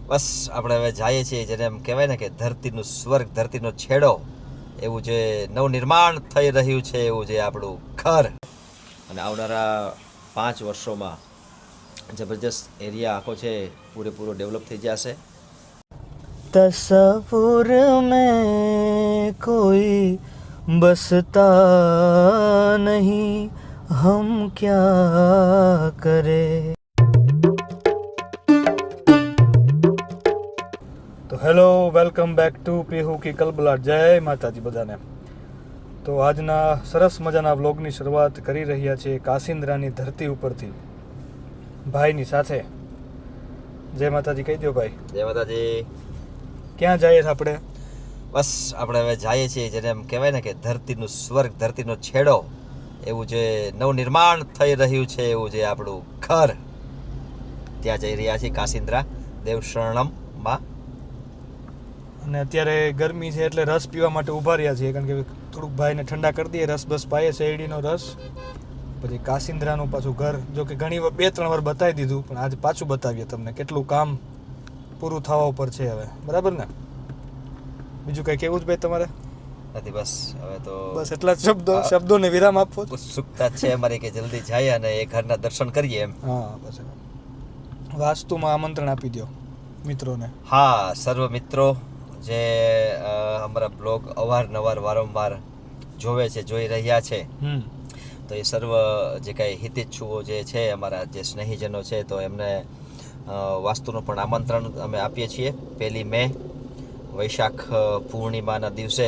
બસ આપણે હવે જઈએ છીએ જેને એમ કહેવાય ને કે ધરતીનું સ્વર્ગ, ધરતીનો છેડો, એવું જે નવનિર્માણ થઈ રહ્યું છે એવું જે આપણું ઘર. અને આવનારા 5 વર્ષોમાં જબરજસ્ત એરિયા આખો છે પૂરેપૂરો ડેવલપ થઈ જશે. तस्वुर में कोई बसता नहीं, हम क्या करे. તો hello, welcome back to Pihu કી કલબલાટ. જય માતાજી બધાને. તો આજના સરસ મજાના વ્લોગની શરૂઆત કરી રહ્યા છીએ કાસિન્દ્રાની ધરતી ઉપરથી ભાઈની સાથે. જય માતાજી કહી દો ભાઈ. જય માતાજી. ક્યાં જઈએ આપણે? બસ આપણે હવે જઈએ છીએ જેને એમ કહેવાય ને કે ધરતીનું સ્વર્ગ, ધરતીનો છેડો, એવું જે નવનિર્માણ થઈ રહ્યું છે એવું જે આપણું ઘર, ત્યાં જઈ રહ્યા છીએ કાસિન્દ્રા દેવશરણમમાં. અને અત્યારે ગરમી છે એટલે રસ પીવા માટે ઊભા રહ્યા છીએ, કારણ કે થોડુંક ભાઈને ઠંડા કરી દઈએ. રસ બસ પાઈએ, શેરડીનો રસ. પછી કાસિન્દ્રાનું પાછું ઘર, જો કે ઘણી 2-3 વાર બતાવી દીધું, પણ આજે પાછું બતાવીએ તમને કેટલું કામ પૂરું થવા ઉપર છે હવે. બરાબર ને? બીજું કંઈ કહેવું જ ભાઈ તમારે? નથી, બસ હવે તો બસ એટલા જ શબ્દોને વિરામ આપવો. ઉત્સુકતા છે અમારી કે જલ્દી જઈએ અને એ ઘરના દર્શન કરીએ એમ. હા, બસ વાસ્તુમાં આમંત્રણ આપી દો મિત્રોને. હા, સર્વ મિત્રો જે અમારા બ્લોગ અવારનવાર વારંવાર જોવે છે, જોઈ રહ્યા છે, તો એ સર્વ જે કાંઈ હિતેચ્છુઓ જે છે, અમારા જે સ્નેહીજનો છે, તો એમને વાસ્તુનું પણ આમંત્રણ અમે આપીએ છીએ. 1 મે વૈશાખ પૂર્ણિમાના દિવસે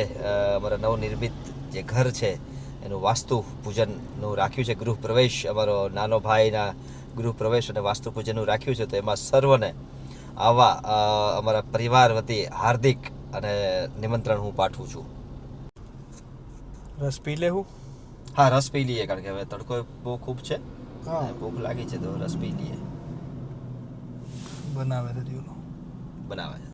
અમારા નવનિર્મિત જે ઘર છે એનું વાસ્તુ પૂજનનું રાખ્યું છે. ગૃહ પ્રવેશ, અમારો નાનો ભાઈના ગૃહ પ્રવેશ અને વાસ્તુ પૂજનનું રાખ્યું છે. તો એમાં સર્વને આવા અમારા પરિવાર વતી હાર્દિક અને નિમંત્રણ હું પાઠવું છું. રસ પી લેવું? હા, રસ પી લઈએ, કારણ કે હવે તડકો બહુ ખૂબ છે. હા, ભૂખ લાગી છે તો રસ પી લઈએ. બનાવે રહ્યું બનાવે છે.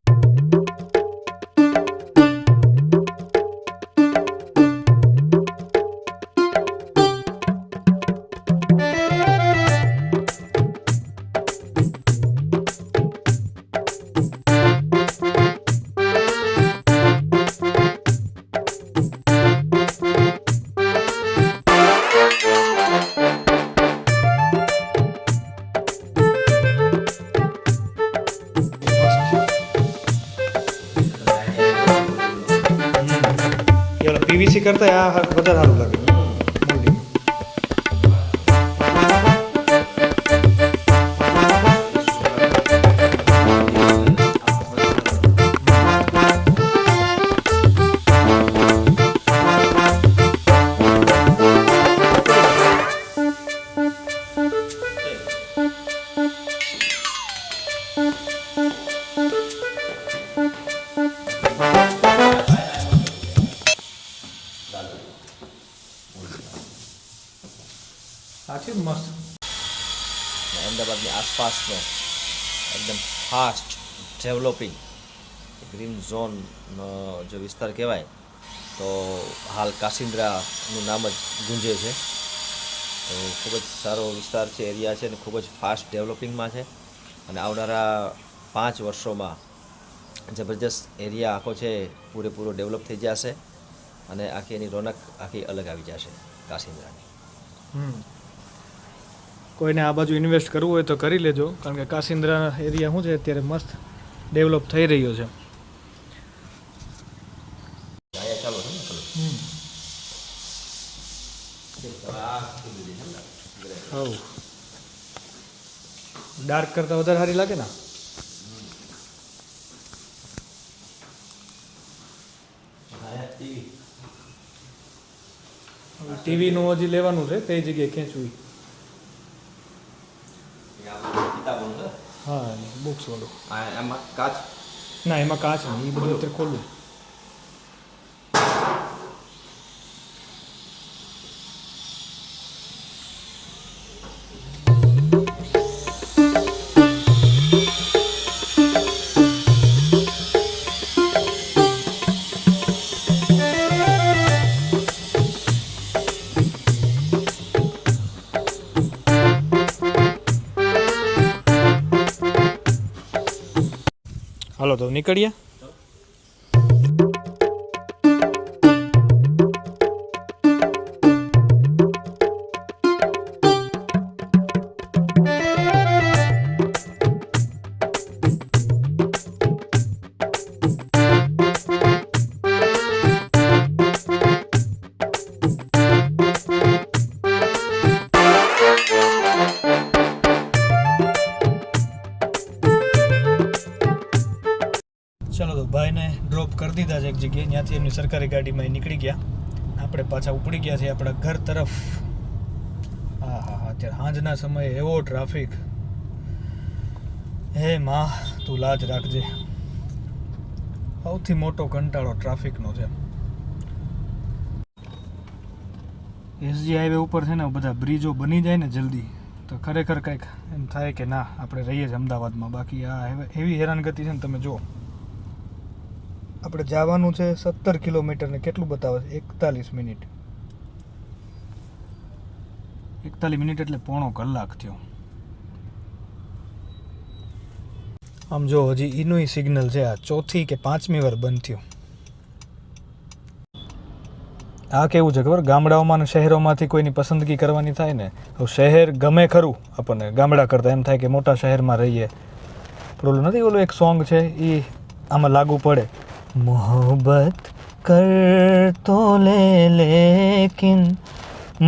પીવીસી કરતા આ વધારે સારું લાગે. સાચી મસ્ત. અમદાવાદની આસપાસનો એકદમ ફાસ્ટ ડેવલપિંગ ગ્રીન ઝોનનો જો વિસ્તાર કહેવાય તો હાલ કાસિન્દ્રાનું નામ જ ગુંજે છે. તો ખૂબ જ સારો વિસ્તાર છે, એરિયા છે, અને ખૂબ જ ફાસ્ટ ડેવલપિંગમાં છે. અને આવનારા 5 વર્ષોમાં જબરજસ્ત એરિયા આખો છે પૂરેપૂરો ડેવલપ થઈ જશે અને આખી એની રોનક આખી અલગ આવી જશે કાસિન્દ્રાની. કોઈને આ બાજુ ઇન્વેસ્ટ કરવું હોય તો કરી લેજો, કારણ કે કાસિન્દ્રા એરિયા શું છે અત્યારે મસ્ત ડેવલપ થઈ રહ્યો છે. હા, ડાર્ક કરતાં વધારે સારી લાગે ને? ટીવીનું હજી લેવાનું છે, કઈ જગ્યાએ ખેંચવું? હા, બુક્સ વાળું. એમાં કાચ ના, એમાં કાચ નહીં, એ બધું અત્યારે ખોલવું. હાલો તો નીકળીએ. ચાલો તો ભાઈને ડ્રોપ કરી દીધા છે એક જગ્યાએ, ત્યાંથી એમની સરકારી ગાડીમાં એ નીકળી ગયા. આપણે પાછા ઉપડી ગયા છીએ આપણા ઘર તરફ. હા હા હા, અત્યારે સાંજના સમયે એવો ટ્રાફિક. હે માં તું લાજ રાખજે. સૌથી મોટો કંટાળો ટ્રાફિકનો છે. એસજી હાઈવે ઉપર છે ને બધા બ્રિજો બની જાય ને જલ્દી તો ખરેખર કંઈક એમ થાય કે ના આપણે રહીએ જ અમદાવાદમાં. બાકી આ એવી હેરાનગતિ છે ને, તમે જુઓ આપણે જવાનું છે 17 કિલોમીટર ને કેટલું બતાવે છે 41 મિનિટ. 41 મિનિટ એટલે પોણો કલાક થયો. આમ જો હજી એનું સિગ્નલ છે, આ ચોથી કે પાંચમી વાર બંધ થયું. આ કેવું છે ખબર, ગામડાઓમાં અને શહેરોમાંથી કોઈની પસંદગી કરવાની થાય ને તો શહેર ગમે ખરું આપણને ગામડા કરતાં. એમ થાય કે મોટા શહેરમાં રહીએ. પણ ઓલું નથી, ઓલું એક સોંગ છે એ આમાં લાગુ પડે. મોહબ્બત કર તો લે લેકિન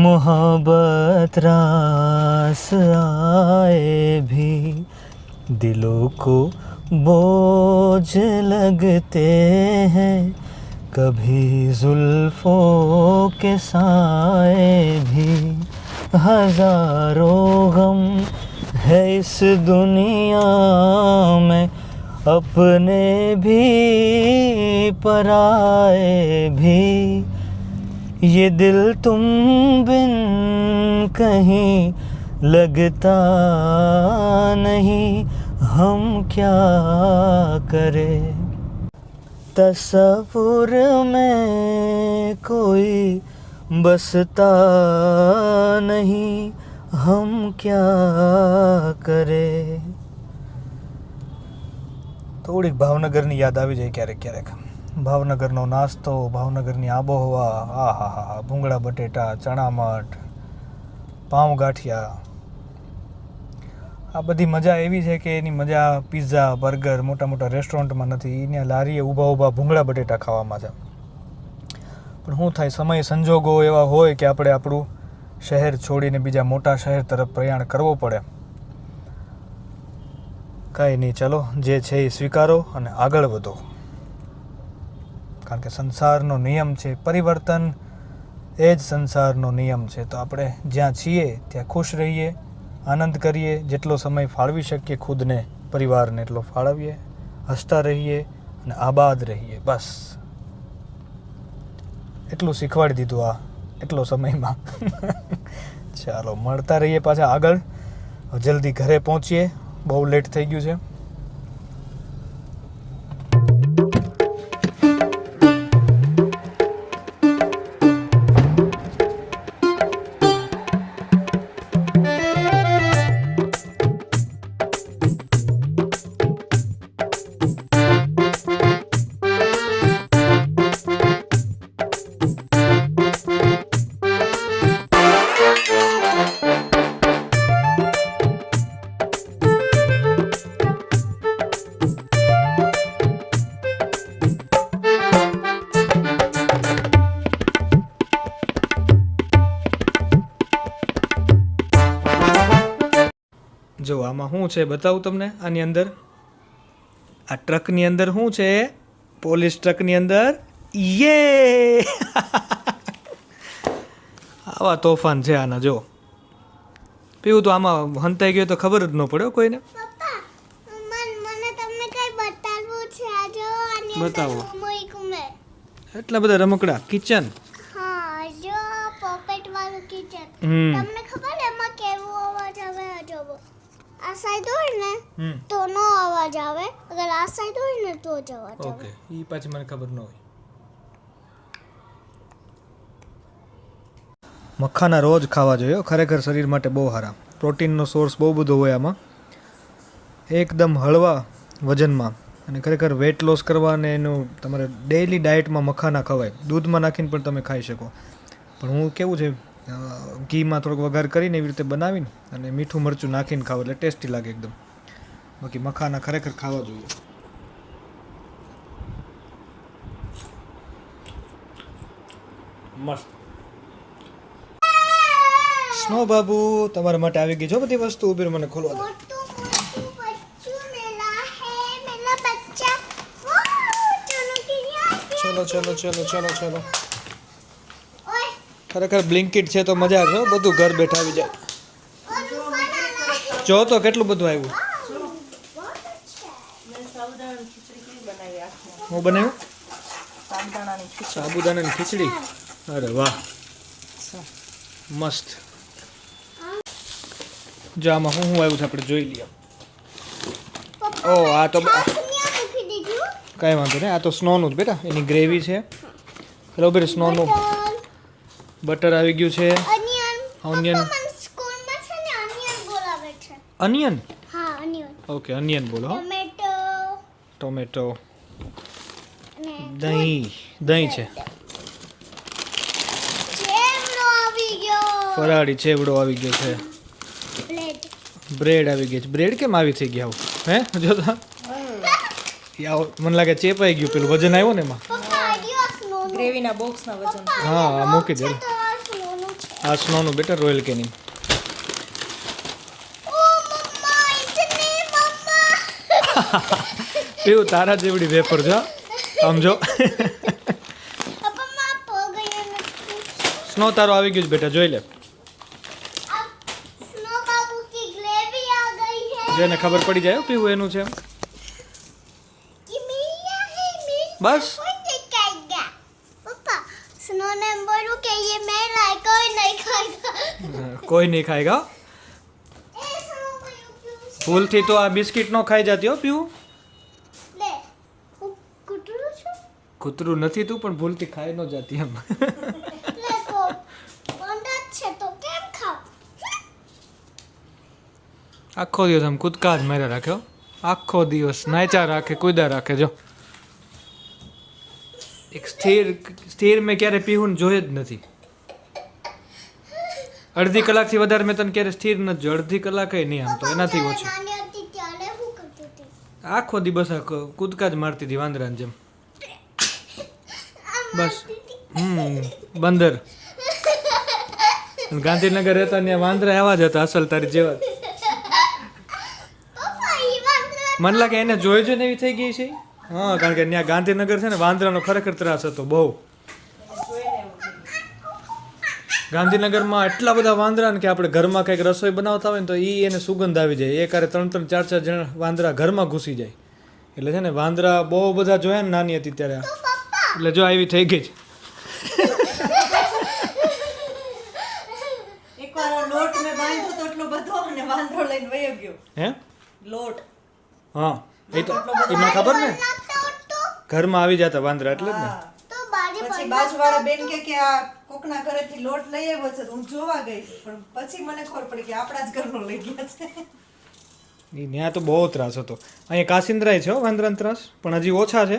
મોહબ્બત રાસ આए भी दिलों को बोझ लगते हैं कभी जुल्फों के साए भी हजारों गम है इस दुनिया में अपने भी पराए भी ये दिल तुम बिन कहीं लगता नहीं हम क्या करें तस्वुर में कोई बसता नहीं हम क्या करें. થોડીક ભાવનગરની યાદ આવી જાય ક્યારેક ક્યારેક. ભાવનગરનો નાસ્તો, ભાવનગરની આબોહવા, આ હા હા, ભૂંગળા બટેટા, ચણામઠ, પાઉં ગાંઠિયા, આ બધી મજા એવી છે કે એની મજા પિઝા બર્ગર મોટા મોટા રેસ્ટોરન્ટમાં નથી. એને લારીએ ઊભા ઊભા ભૂંગળા બટેટા ખાવામાં છે. પણ શું થાય, સમય સંજોગો એવા હોય કે આપણે આપણું શહેર છોડીને બીજા મોટા શહેર તરફ પ્રયાણ કરવો પડે. કાંઈ નહીં, ચાલો જે છે એ સ્વીકારો અને આગળ વધો. કારણ કે સંસારનો નિયમ છે પરિવર્તન, એ જ સંસારનો નિયમ છે. તો આપણે જ્યાં છીએ ત્યાં ખુશ રહીએ, આનંદ કરીએ, જેટલો સમય ફાળવી શકીએ ખુદને પરિવારને એટલો ફાળવીએ, હસતા રહીએ અને આબાદ રહીએ. બસ એટલું શીખવાડી દીધું આ એટલો સમયમાં. ચાલો મળતા રહીએ પાછા આગળ. જલ્દી ઘરે પહોંચીએ, બહુ લેટ થઈ ગયું છે. જો આમાં શું છે બતાવું તમને. આની અંદર આ ટ્રકની અંદર શું છે, પોલીસ ટ્રકની અંદર યે આવા તોફાન છે આના. જો પીવું તો આમાં હંતાઈ ગયો તો ખબર જ ન પડ્યો કોઈને. બતાવો એટલા બધા રમકડા. કિચન, તમને ખબર એમાં કેવો અવાજ આવે? જોવો, આ સાઈડ હોય ને તો નો અવાજ આવે, અગર આ સાઈડ હોય ને તો જ અવાજ આવે. ઓકે, ઈ પાછી મને ખબર ન હોય. મખાના રોજ ખાવા જોઈએ, ખરેખર શરીર માટે બહુ સારા. પ્રોટીનનો સોર્સ બહુ બધો હોય આમાં. એકદમ હળવા વજનમાં અને ખરેખર વેટ લોસ કરવા અને એનું તમારે ડેઈલી ડાયટમાં મખાના ખવાય, દૂધમાં નાખીને પણ તમે ખાઈ શકો. પણ હું કેવું છે ઘીમાં થોડોક વઘાર કરીને એવી રીતે બનાવીને અને મીઠું મરચું નાખીને ખાવ એટલે ટેસ્ટી લાગે એકદમ. બાકી મખાના ખરેખર ખાવા જોઈએ. મસ્ત. સ્નો બાબુ તમારા માટે આવી ગઈ જો બધી વસ્તુ. ઉભી રહો, મને ખોલવા દો. मोटू मोटू बच्चू मेला है मेला बच्चा वो चलो ચલો ચલો ચલો ચલો ચલો. ओए ખરેખર બ્લિંકિટ છે તો મજા છે હો, બધું ઘર બેઠા આવી જાય. और बनाना જો તો કેટલું બધું આવ્યું. बहुत अच्छा હું બનાવ્યું સાબુદાણાની ખીચડી. સાબુદાણાની ખીચડી. અરે વાહ, મસ્ત. જો આમાં શું આવ્યું છે આપણે જોઈ લઈએ. ઓ આ તો छाछनिया મૂકી દીધું કાંઈ વાંધો નહીં, આ તો સ્નોનું જ બેટા, એની ગ્રેવી છે બરોબર. સ્નોનું બટર આવી ગયું છે. Onion Onion. પપ્પા મને સ્કૂલમાં છે ને અનિયન બોલાવે છે. અનિયન. હા અનિયન ઓકે અનિયન બોલો. Tomato tomato. અને દહીં. દહીં છે. ચેવડો આવી ગયો ફરાળી ચેવડો આવી ગયો છે. બ્લેડ બ્રેડ આવી ગઈ છે. બ્રેડ કેમ આવી થઈ ગયા હે જો તો મને લાગે ચેપાઈ ગયું, પેલું વજન આવ્યું ને એમાં. પપ્પા આડિયો સ્નોનું ગ્રેવીના બોક્સના વજન. હા આ મૂકી દે. તો આ સ્નોનું છે આ સ્નોનું બેટા રોયલ કેનિંગ. ઓ મમ્મા ઇતને મમ્મા પીવું તારા જેવડી વેફર જો આમ જો. પપ્પા માં પગયા નથી સ્નો તારો આવી ગયું છે બેટા, જોઈ લે. अब स्नो बाबू की ग्रेवी आ गई है જેને ખબર પડી જાય હો પીવું એનું છે. ये मिया है मिल બસ कोई नहीं खाएगा पापा स्नो ने बोलू कि ये मैं लाई कोई नहीं खाएगा કોઈ નહીં ખાएगा. ए स्नो बाबू क्यों ભૂલથી તો આ બિસ્કિટ નો ખાઈ જતી હો પીવું. ले હું કૂતરું છું કૂતરું નથી તું પણ ભૂલથી ખાઈ ન જતી એમ. લે તો બંધ છે તો કેમ ખાવ આખો દિવસ આમ કૂદકા જ માર્યા રાખ્યો, આખો દિવસ નાચા રાખે, કુદા રાખે. જો એક સ્થિર મેં ક્યારે પીવું જોઈએ જ નથી. અડધી કલાકથી વધારે મેં તને ક્યારે સ્થિર નથી જો. અડધી કલાક નહીં આમ તો એનાથી ઓછી. નાની હતી ત્યારે હું કરતી હતી આખો દિવસ આ કૂદકા જ મારતી હતી વાંદરાની જેમ. બસ બંદર. ગાંધીનગર રહેતા ત્યાં વાંદરા એવા જ હતા અસલ તારી જેવા જ. પપ્પા ઈ વાંદરા મને લાગે એને જોઈ જોઈને એવી થઈ ગઈ છે. હા કારણ કે ત્યાં ગાંધીનગર છે ને વાંદરાનો ખરેખર ત્રાસ હતો બહુ. ગાંધીનગરમાં એટલા બધા વાંદરા ને કે આપણે ઘરમાં કંઈક રસોઈ બનાવતા હોય ને તો એને સુગંધ આવી જાય. એકારે 3-3, 4-4 જણા વાંદરા ઘરમાં ઘૂસી જાય. એટલે છે ને વાંદરા બહુ બધા જોયા ને નાની હતી ત્યારે. એટલે જો આવી થઈ ગઈ છે. એકવાર લોટ મેં બાંધ્યો તો એટલો બધો અને વાંદરો લઈને વયો ગયો. હે લોટ હા એ તો એ મને ખબર ને નાખતા હોત તો ઘરમાં આવી જતા વાંદરા એટલે જ ને. હા. તો બારી પછી પર બાજુવાળા બેન કે આ કોકના ઘરેથી લોટ લઈ આવ્યો છે તો હું જોવા ગઈ પણ પછી મને ખબર પડી કે આપણા જ ઘરનો લઈ ગયા છે. એ ત્યાં તો બહુ ત્રાસ હતો. અહીંયા કાસિંદ્રાય છે હો વાંદરાનો ત્રાસ, પણ હજી ઓછા છે.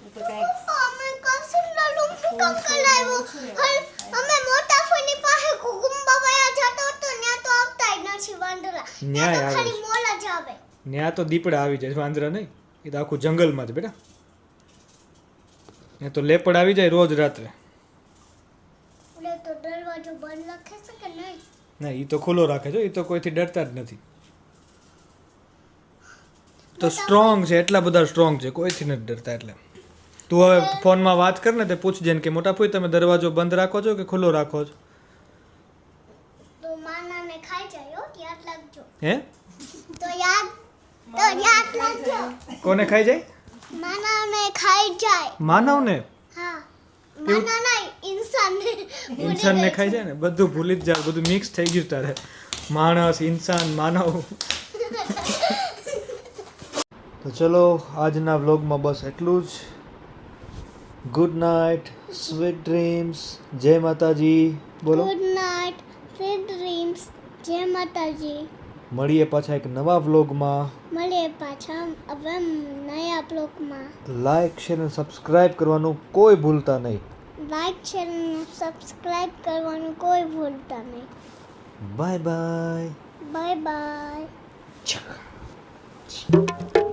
એ તો કાંઈક અમે કશું નલું ફૂકમ કરાવ્યો હલ અમે મોટા ફોની પાસે કુકુંબા વયા જતો તો ન્યા તો આવતા જ નથી વાંદરા ન્યાય ન્યા તો આવે ખાલી છે. મોલા જ આવે ત્યાં તો દીપડા આવી જાય વાંદરા નહીં. એ તો આખું જંગલમાં જ બેટા. ત્યાં તો લેપડ આવી જાય રોજ રાત્રે. એટલે તો દરવાજો બંધ રાખે છે કે નહીં ના એ તો ખુલ્લો રાખે છે, એ તો કોઈથી ડરતા જ નથી. તો સ્ટ્રોંગ છે, એટલા બધા સ્ટ્રોંગ છે, કોઈથી નથી ડરતા. એટલે તું હવે ફોનમાં વાત કર ને તે પૂછજે ને કે મોટા ફોઈ તમે દરવાજો બંધ રાખો છો કે ખુલ્લો રાખો છો? તો માનાને ખાઈ જાય હો યાદ રાખજો હે તો યાદ રાખજો કોને ખાઈ જાય? માનાને ખાઈ જાય માનવને. હા માના નહીં ઇન્સાનને ઇન્સાનને ખાઈ જાય ને બધું ભૂલી જ જાય, બધું મિક્સ થઈ ગયું તારે. માણસ, ઇન્સાન, માનવ. તો ચલો આજના વ્લોગમાં બસ એટલું જ. ગુડ નાઇટ, સ્વીટ ડ્રીમ્સ, જય માતાજી. બોલો. ગુડ નાઇટ સ્વીટ ડ્રીમ્સ જય માતાજી. મળીએ પાછા એક નવા વ્લોગમાં. મળીએ પાછા હવે નયા બ્લોગમાં. લાઈક શેર અને સબસ્ક્રાઇબ કરવાનું કોઈ ભૂલતા નહીં. લાઈક શેર અને સબસ્ક્રાઇબ કરવાનું કોઈ ભૂલતા નહીં. Bye bye. Bye bye. છક.